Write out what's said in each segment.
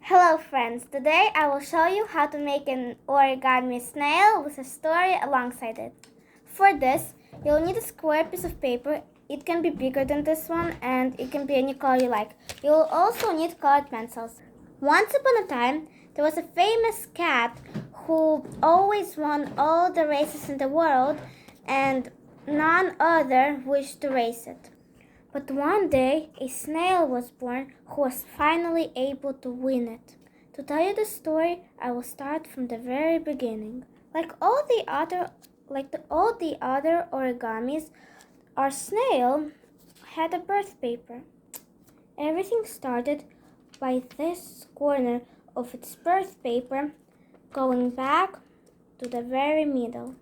Hello friends, today I will show you how to make an origami snail with a story alongside it. For this, you'll need a square piece of paper. It can be bigger than this one and it can be any color you like. You'll also need colored pencils. Once upon a time, there was a famous cat who always won all the races in the world and none other wished to race it. But one day, a snail was born who was finally able to win it. To tell you the story, I will start from the very beginning. Like all the other origamis, our snail had a birth paper. Everything started by this corner of its birth paper going back to the very middle.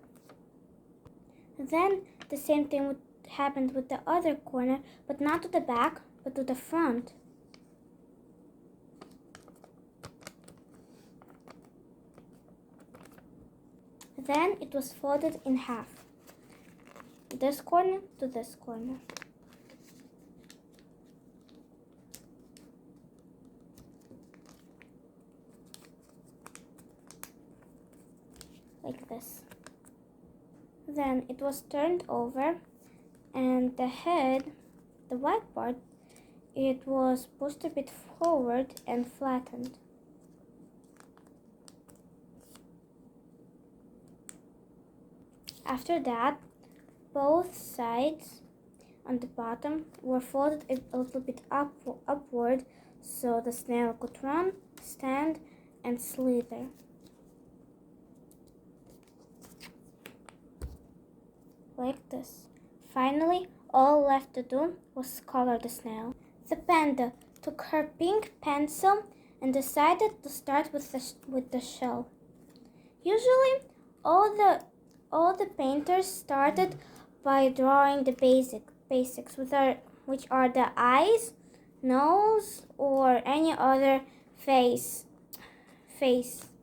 Then the same thing happened with the other corner, but not to the back, but to the front. Then it was folded in half. This corner to this corner. Like this. Then it was turned over and the head, the white part, it was pushed a bit forward and flattened. After that, both sides on the bottom were folded a little bit upward so the snail could run, stand, and slither. Like this. Finally, all left to do was color the snail. The panda took her pink pencil and decided to start with the shell. Usually, all the painters started by drawing the basics, which are the eyes, nose, or any other face features.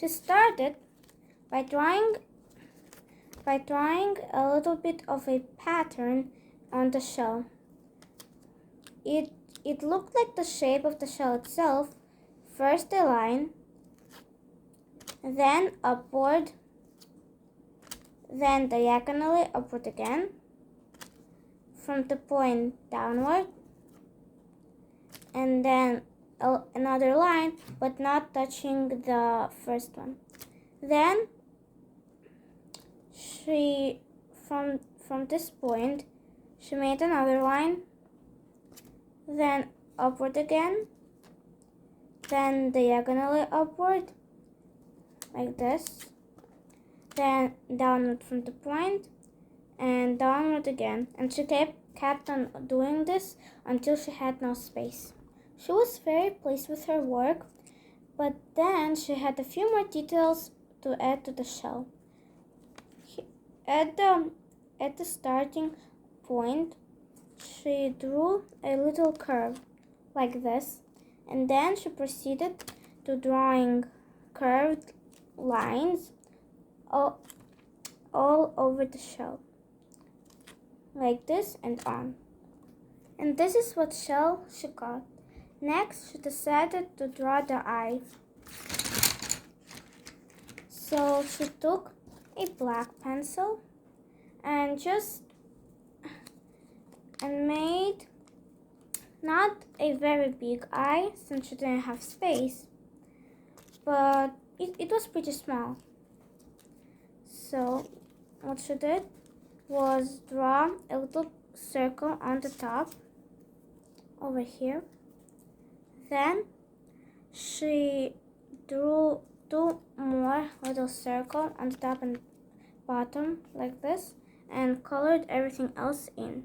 She started by drawing a little bit of a pattern on the shell. It looked like the shape of the shell itself. First a line, then upward, then diagonally upward again, from the point downward, and then another line, but not touching the first one. Then from this point, she made another line, then upward again, then diagonally upward, like this, then downward from the point, and downward again. And she kept on doing this until she had no space. She was very pleased with her work, but then she had a few more details to add to the shell. At the starting point, she drew a little curve like this, and then she proceeded to drawing curved lines all over the shell, like this and on. And this is what shell she got. Next, she decided to draw the eye. So she took a black pencil and made not a very big eye since she didn't have space, but it was pretty small. So what she did was draw a little circle on the top over here. Then she drew two more little circles on the top and bottom like this and colored everything else in.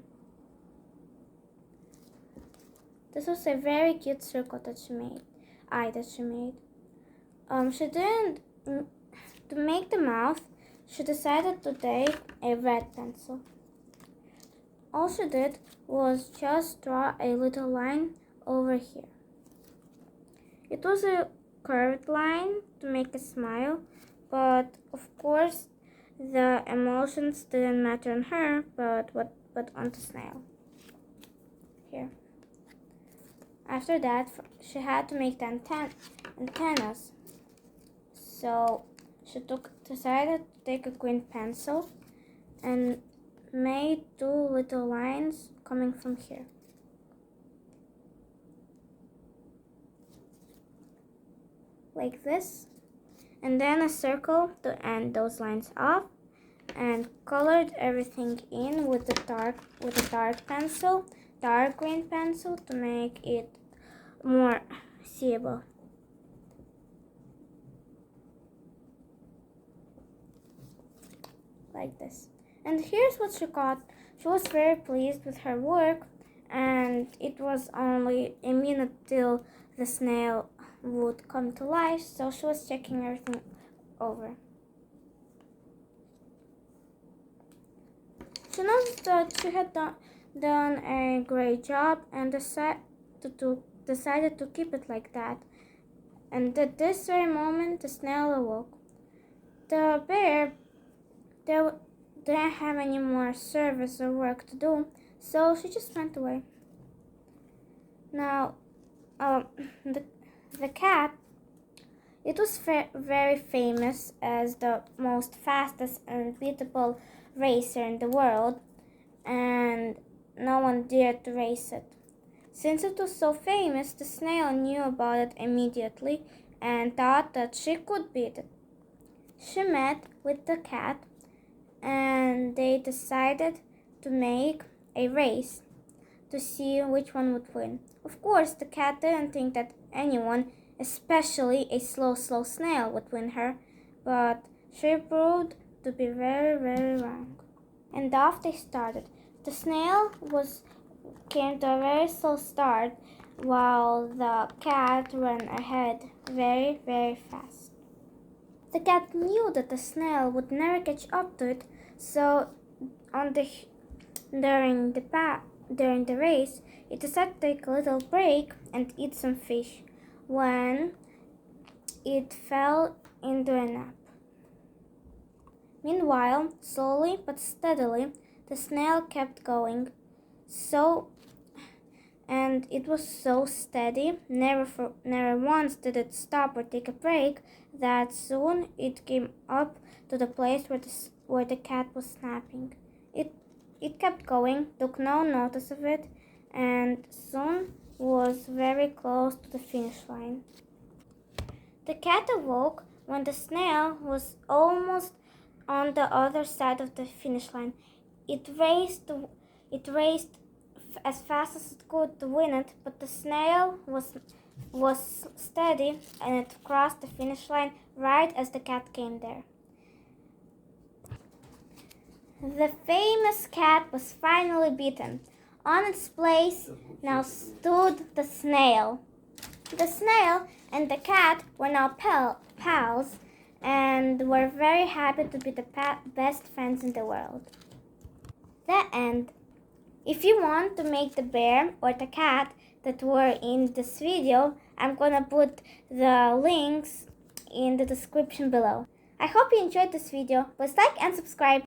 This was a very cute circle that she made. She didn't to make the mouth. She decided to take a red pencil. All she did was just draw a little line over here. It was a curved line to make a smile, but of course the emotions didn't matter on her, but on the snail. Here. after that, she had to make the antennas. So she decided to take a green pencil and made two little lines coming from here. Like this. And then a circle to end those lines off, and colored everything in with the dark green pencil to make it more seeable. Like this. And here's what she got. She was very pleased with her work, and it was only a minute till the snail would come to life, so she was checking everything over. She noticed that she had done a great job and decided to keep it like that. And at this very moment, the snail awoke. The bear didn't have any more service or work to do, so she just went away. Now, the cat, it was very famous as the most fastest and unbeatable racer in the world, and no one dared to race it. Since it was so famous, the snail knew about it immediately and thought that she could beat it. She met with the cat and they decided to make a race to see which one would win. Of course, the cat didn't think that anyone, especially a slow snail, would win her, but she proved to be very wrong. And off they started. The snail came to a very slow start, while the cat ran ahead very fast. The cat knew that the snail would never catch up to it, so during the race, it decided to take a little break and eat some fish when it fell into a nap. Meanwhile, slowly but steadily, the snail kept going. And it was so steady, never once did it stop or take a break, that soon it came up to the place where the cat was napping. It kept going, took no notice of it, and soon was very close to the finish line. The cat awoke when the snail was almost on the other side of the finish line. It raced as fast as it could to win it, but the snail was steady and it crossed the finish line right as the cat came there. The famous cat was finally beaten. On its place now stood the snail. The snail and the cat were now pals and were very happy to be the best friends in the world. The end. If you want to make the bear or the cat that were in this video, I'm gonna put the links in the description below. I hope you enjoyed this video. Please like and subscribe.